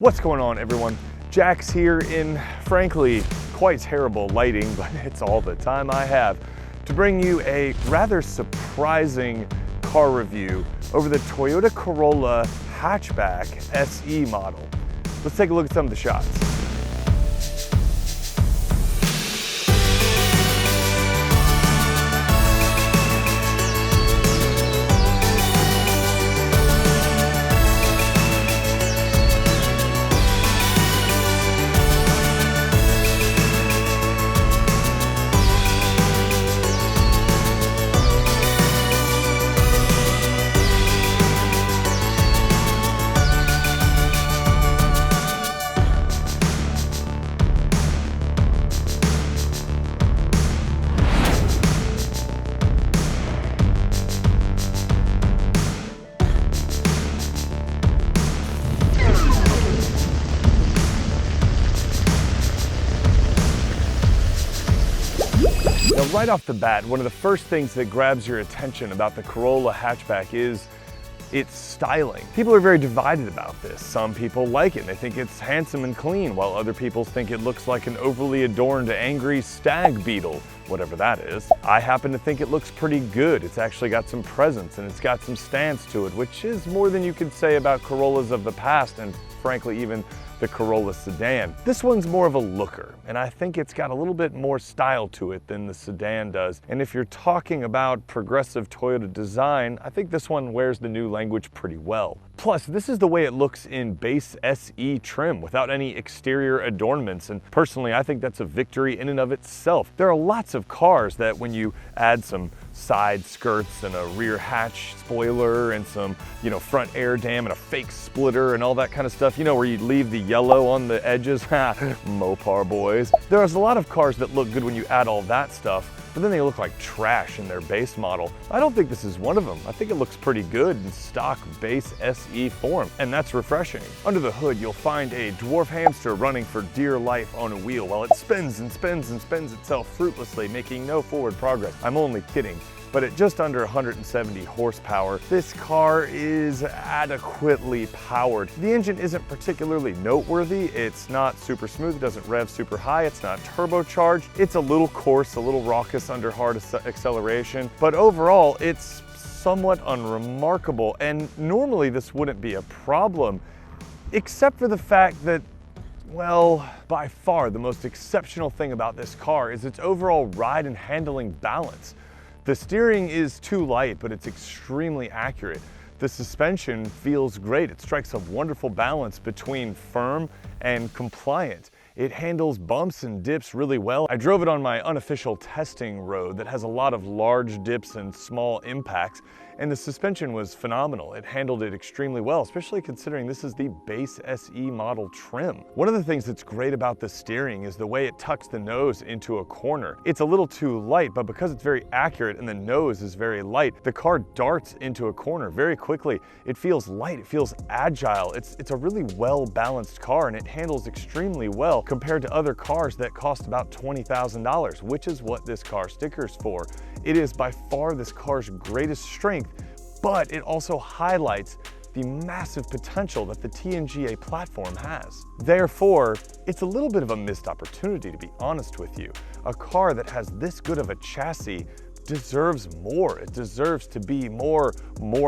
What's going on, everyone? Jack's here in, frankly, quite terrible lighting, but it's all the time I have to bring you a rather surprising car review over the Toyota Corolla Hatchback SE model. Let's take a look at some of the shots. Now, right off the bat, one of the first things that grabs your attention about the Corolla Hatchback is its styling. People are very divided about this. Some people like it, they think it's handsome and clean, while other people think it looks like an overly adorned angry stag beetle, whatever that is. I happen to think it looks pretty good. It's actually got some presence and it's got some stance to it, which is more than you could say about Corollas of the past and frankly even the Corolla sedan. This one's more of a looker, and I think it's got a little bit more style to it than the sedan does. And if you're talking about progressive Toyota design, I think this one wears the new language pretty well. Plus, this is the way it looks in base SE trim without any exterior adornments, and personally I think that's a victory in and of itself. There are lots of cars that when you add some side skirts and a rear hatch spoiler and some, front air dam and a fake splitter and all that kind of stuff, where you leave the yellow on the edges, Mopar boys. There's a lot of cars that look good when you add all that stuff, but then they look like trash in their base model. I don't think this is one of them. I think it looks pretty good in stock base SE form, and that's refreshing. Under the hood, you'll find a dwarf hamster running for dear life on a wheel while it spins and spins and spins itself fruitlessly, making no forward progress. I'm only kidding. But at just under 170 horsepower, this car is adequately powered. The engine isn't particularly noteworthy. It's not super smooth, it doesn't rev super high, it's not turbocharged. It's a little coarse, a little raucous under hard acceleration, but overall it's somewhat unremarkable, and normally this wouldn't be a problem, except for the fact that, well, by far the most exceptional thing about this car is its overall ride and handling balance. The steering is too light, but it's extremely accurate. The suspension feels great. It strikes a wonderful balance between firm and compliant. It handles bumps and dips really well. I drove it on my unofficial testing road that has a lot of large dips and small impacts, and the suspension was phenomenal. It handled it extremely well, especially considering this is the base SE model trim. One of the things that's great about the steering is the way it tucks the nose into a corner. It's a little too light, but because it's very accurate and the nose is very light, the car darts into a corner very quickly. It feels light, it feels agile. It's a really well-balanced car, and it handles extremely well compared to other cars that cost about $20,000, which is what this car stickers for. It is by far this car's greatest strength, but it also highlights the massive potential that the TNGA platform has. Therefore, it's a little bit of a missed opportunity, to be honest with you. A car that has this good of a chassis deserves more. It deserves to be more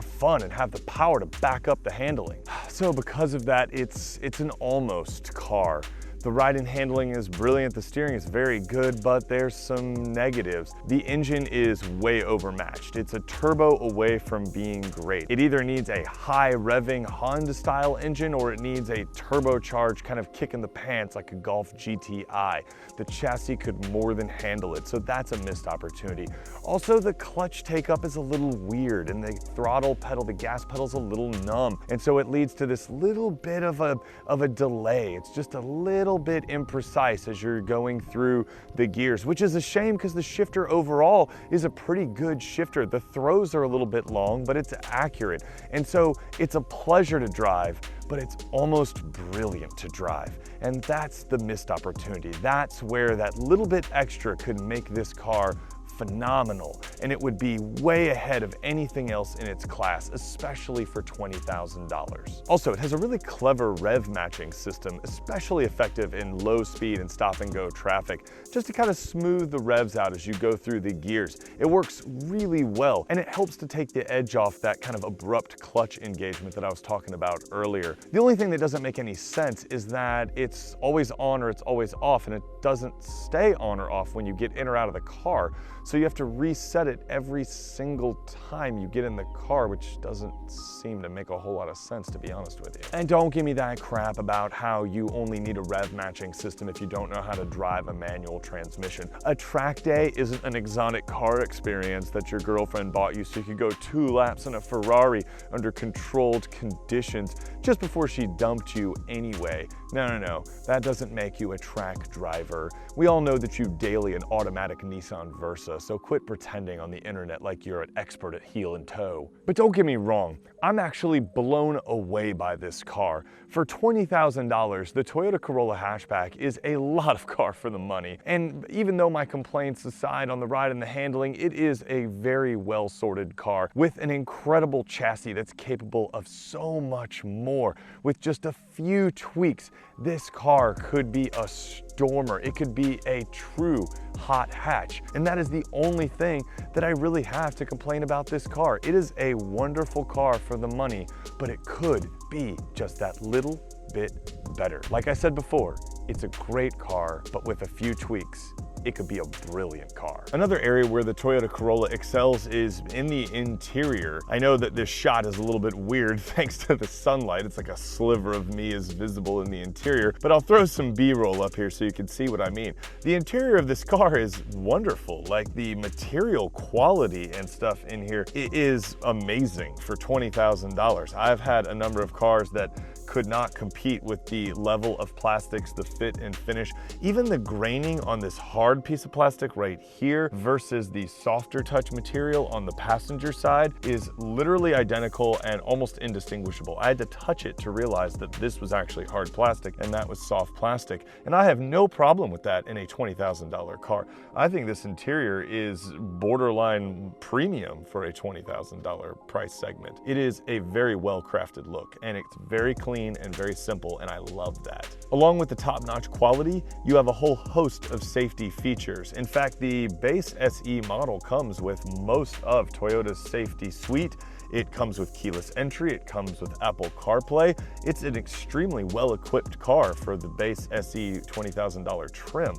fun and have the power to back up the handling. So because of that, it's an almost car. The ride and handling is brilliant, the steering is very good, but there's some negatives. The engine is way overmatched. It's a turbo away from being great. It either needs a high revving Honda style engine or it needs a turbocharged kind of kick in the pants like a Golf GTI. The chassis could more than handle it, so that's a missed opportunity. Also, the clutch take up is a little weird, and the throttle pedal, the gas pedal's a little numb, and so it leads to this little bit of a delay. It's just a little bit imprecise as you're going through the gears, which is a shame because the shifter overall is a pretty good shifter. The throws are a little bit long, but it's accurate. And so it's a pleasure to drive, but it's almost brilliant to drive. And that's the missed opportunity. That's where that little bit extra could make this car phenomenal, and it would be way ahead of anything else in its class, especially for $20,000. Also, it has a really clever rev matching system, especially effective in low speed and stop and go traffic, just to kind of smooth the revs out as you go through the gears. It works really well, and it helps to take the edge off that kind of abrupt clutch engagement that I was talking about earlier. The only thing that doesn't make any sense is that it's always on or it's always off, and it doesn't stay on or off when you get in or out of the car. So you have to reset it every single time you get in the car, which doesn't seem to make a whole lot of sense, to be honest with you. And don't give me that crap about how you only need a rev matching system if you don't know how to drive a manual transmission. A track day isn't an exotic car experience that your girlfriend bought you so you could go 2 laps in a Ferrari under controlled conditions just before she dumped you anyway. No, that doesn't make you a track driver. We all know that you daily an automatic Nissan Versa, so quit pretending on the internet like you're an expert at heel and toe. But don't get me wrong, I'm actually blown away by this car. For $20,000, the Toyota Corolla Hatchback is a lot of car for the money. And even though my complaints aside on the ride and the handling, it is a very well-sorted car with an incredible chassis that's capable of so much more. With just a few tweaks, this car could be a stormer. It could be a true hot hatch. And that is the only thing that I really have to complain about this car. It is a wonderful car for the money, but it could be just that little bit better. Like I said before, it's a great car, but with a few tweaks, it could be a brilliant car. Another area where the Toyota Corolla excels is in the interior. I know that this shot is a little bit weird thanks to the sunlight. It's like a sliver of me is visible in the interior, but I'll throw some B-roll up here so you can see what I mean. The interior of this car is wonderful. Like the material quality and stuff in here, it is amazing for $20,000. I've had a number of cars that could not compete with the level of plastics, the fit and finish. Even the graining on this hard piece of plastic right here versus the softer touch material on the passenger side is literally identical and almost indistinguishable. I had to touch it to realize that this was actually hard plastic and that was soft plastic. And I have no problem with that in a $20,000 car. I think this interior is borderline premium for a $20,000 price segment. It is a very well-crafted look, and it's very clean and very simple, and I love that. Along with the top-notch quality, you have a whole host of safety features. In fact, the base SE model comes with most of Toyota's safety suite. It comes with keyless entry, it comes with Apple CarPlay. It's an extremely well-equipped car for the base SE $20,000 trim.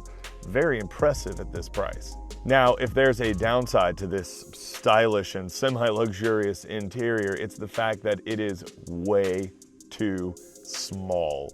Very impressive at this price. Now, if there's a downside to this stylish and semi-luxurious interior, it's the fact that it is way too small.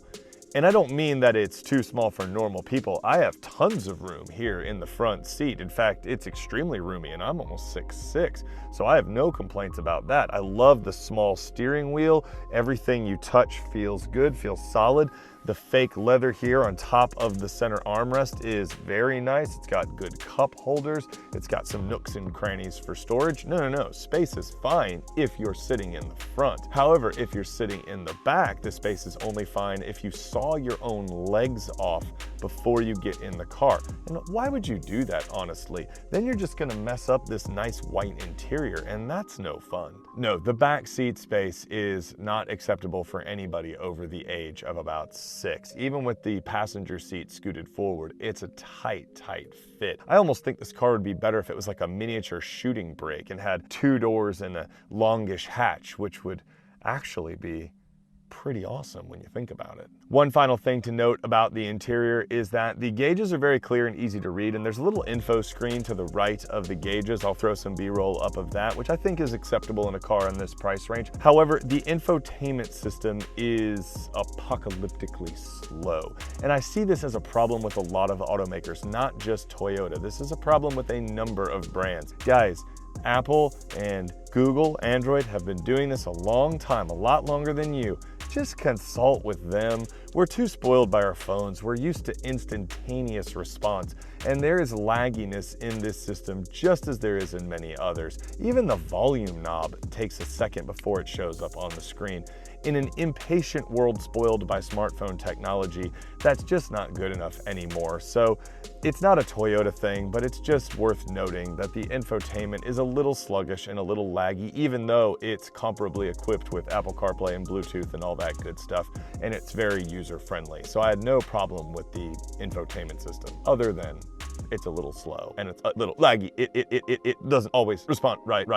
And I don't mean that it's too small for normal people. I have tons of room here in the front seat. In fact, it's extremely roomy, and I'm almost 6'6", so I have no complaints about that. I love the small steering wheel. Everything you touch feels good, feels solid. The fake leather here on top of the center armrest is very nice. It's got good cup holders. It's got some nooks and crannies for storage. No, space is fine if you're sitting in the front. However, if you're sitting in the back, the space is only fine if you saw your own legs off before you get in the car. And why would you do that, honestly? Then you're just gonna mess up this nice white interior, and that's no fun. No, the back seat space is not acceptable for anybody over the age of about 6. Even with the passenger seat scooted forward, it's a tight fit. I almost think this car would be better if it was like a miniature shooting brake and had 2 doors and a longish hatch, which would actually be pretty awesome when you think about it. One final thing to note about the interior is that the gauges are very clear and easy to read, and there's a little info screen to the right of the gauges. I'll throw some B-roll up of that, which I think is acceptable in a car in this price range. However, the infotainment system is apocalyptically slow, and I see this as a problem with a lot of automakers, not just Toyota. This is a problem with a number of brands. Guys, Apple and Google, Android have been doing this a long time, a lot longer than you. Just consult with them. We're too spoiled by our phones. We're used to instantaneous response, and there is lagginess in this system just as there is in many others. Even the volume knob takes a second before it shows up on the screen. in an impatient world spoiled by smartphone technology, that's just not good enough anymore. So it's not a Toyota thing, but it's just worth noting that the infotainment is a little sluggish and a little laggy, even though it's comparably equipped with Apple CarPlay and Bluetooth and all that good stuff, and it's very user-friendly. So I had no problem with the infotainment system, other than it's a little slow and it's a little laggy. It doesn't always respond right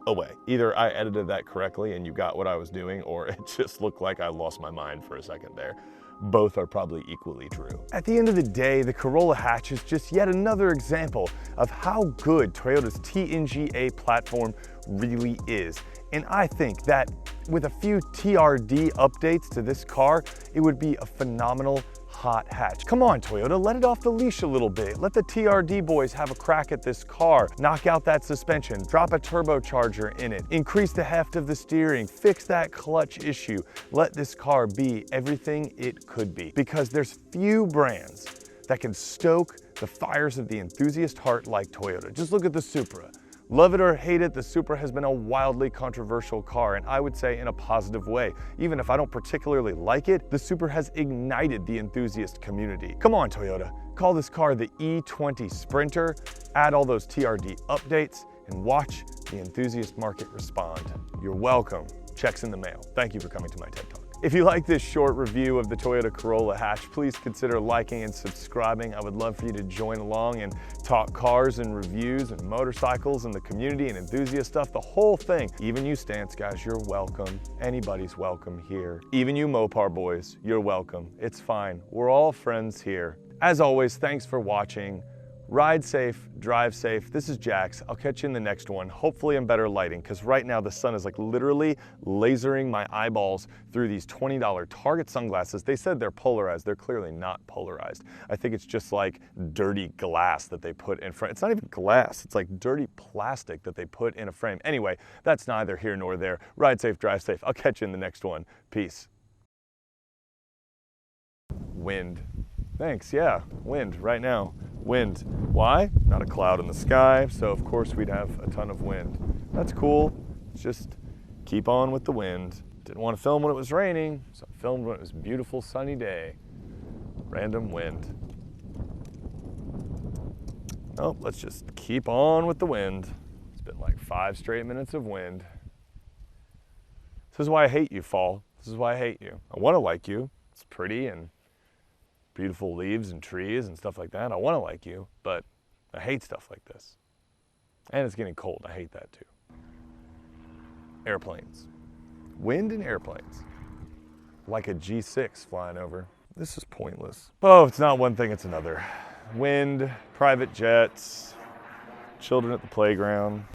away. Either I edited that correctly and you got what I was doing, or it just looked like I lost my mind for a second there. Both are probably equally true. At the end of the day, the Corolla Hatch is just yet another example of how good Toyota's TNGA platform really is. And I think that with a few TRD updates to this car, it would be a phenomenal hot hatch. Come on, Toyota, let it off the leash a little bit. Let the TRD boys have a crack at this car. Knock out that suspension, drop a turbocharger in it, increase the heft of the steering, fix that clutch issue. Let this car be everything it could be, because there's few brands that can stoke the fires of the enthusiast heart like Toyota. Just look at the Supra. Love it or hate it, the Supra has been a wildly controversial car, and I would say in a positive way. Even if I don't particularly like it, the Supra has ignited the enthusiast community. Come on, Toyota, call this car the E20 Sprinter, add all those TRD updates, and watch the enthusiast market respond. You're welcome. Check's in the mail. Thank you for coming to my TED Talk. If you like this short review of the Toyota Corolla Hatch, please consider liking and subscribing. I would love for you to join along and talk cars and reviews and motorcycles and the community and enthusiast stuff, the whole thing. Even you stance guys, you're welcome. Anybody's welcome here. Even you Mopar boys, you're welcome. It's fine. We're all friends here. As always, thanks for watching. Ride safe, drive safe. This is Jax. I'll catch you in the next one. Hopefully in better lighting, because right now the sun is like literally lasering my eyeballs through these $20 Target sunglasses. They said they're polarized. They're clearly not polarized. I think it's just like dirty glass that they put in front. It's not even glass. It's like dirty plastic that they put in a frame. Anyway, that's neither here nor there. Ride safe, drive safe. I'll catch you in the next one. Peace. Wind. Thanks, yeah, wind right now. Wind. Why? Not a cloud in the sky, so of course we'd have a ton of wind. That's cool. Just keep on with the wind. Didn't want to film when it was raining, so I filmed when it was a beautiful sunny day. Random wind. Oh, let's just keep on with the wind. It's been like 5 straight minutes of wind. This is why I hate you, fall. This is why I hate you. I want to like you. It's pretty and beautiful leaves and trees and stuff like that. I want to like you, but I hate stuff like this. And it's getting cold. I hate that too. Airplanes. Wind and airplanes. Like a G6 flying over. This is pointless. Oh, it's not one thing, it's another. Wind, private jets, children at the playground.